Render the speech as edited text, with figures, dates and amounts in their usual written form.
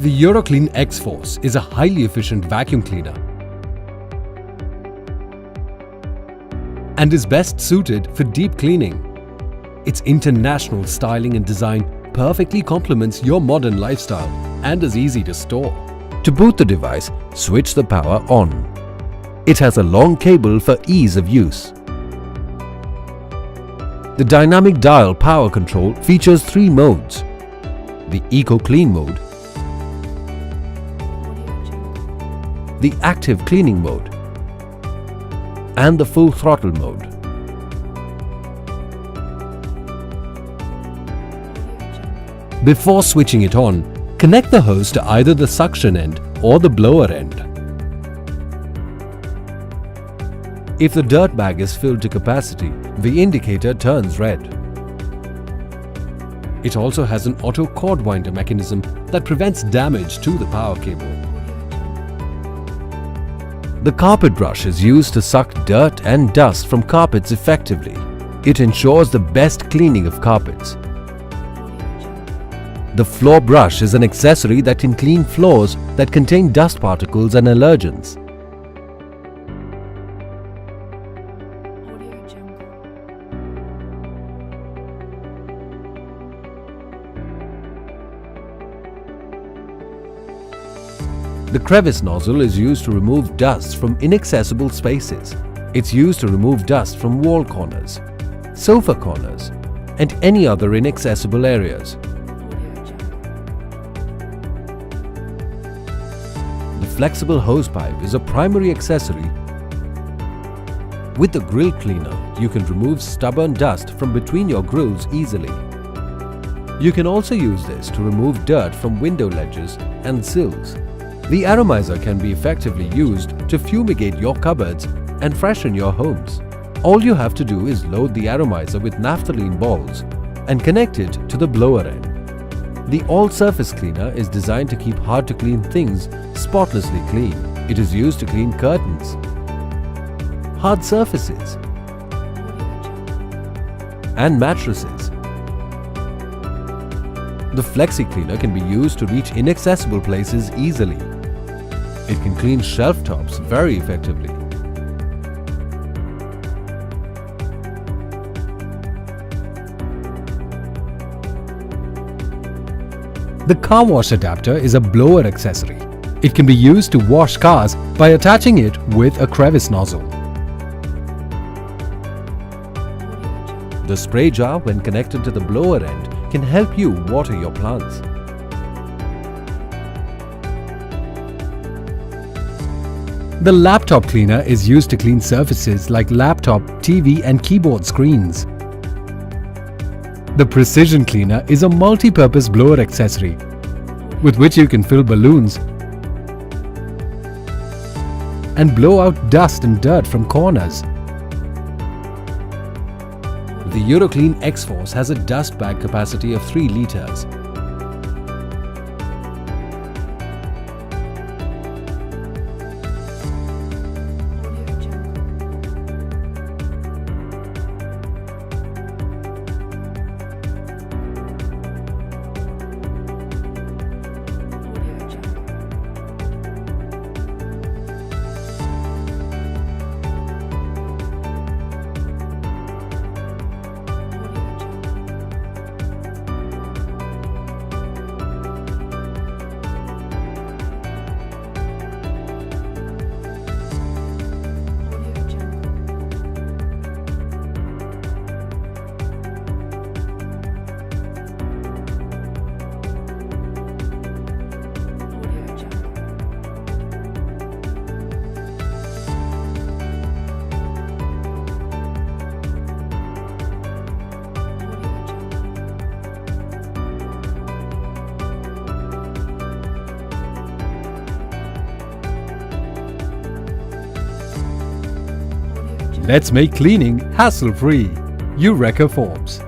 The Euroclean X-Force is a highly efficient vacuum cleaner and is best suited for deep cleaning. Its international styling and design perfectly complements your modern lifestyle and is easy to store. To boot the device, switch the power on. It has a long cable for ease of use. The dynamic dial power control features 3 modes: the Eco-Clean mode, the Active Cleaning mode, and the Full Throttle mode. Before switching it on, connect the hose to either the suction end or the blower end. If the dirt bag is filled to capacity, the indicator turns red. It also has an auto cord winder mechanism that prevents damage to the power cable. The carpet brush is used to suck dirt and dust from carpets effectively. It ensures the best cleaning of carpets. The floor brush is an accessory that can clean floors that contain dust particles and allergens. The crevice nozzle is used to remove dust from inaccessible spaces. It's used to remove dust from wall corners, sofa corners, and any other inaccessible areas. The flexible hosepipe is a primary accessory. With the grill cleaner, you can remove stubborn dust from between your grills easily. You can also use this to remove dirt from window ledges and sills. The atomizer can be effectively used to fumigate your cupboards and freshen your homes. All you have to do is load the atomizer with naphthalene balls and connect it to the blower end. The all-surface cleaner is designed to keep hard-to-clean things spotlessly clean. It is used to clean curtains, hard surfaces, and mattresses. The Flexi Cleaner can be used to reach inaccessible places easily. It can clean shelf tops very effectively. The car wash adapter is a blower accessory. It can be used to wash cars by attaching it with a crevice nozzle. The spray jar, when connected to the blower end, can help you water your plants. The laptop cleaner is used to clean surfaces like laptop, TV, and keyboard screens. The precision cleaner is a multi-purpose blower accessory with which you can fill balloons and blow out dust and dirt from corners. The Euroclean X-Force has a dust bag capacity of 3 liters. Let's make cleaning hassle-free. Eureka Forms.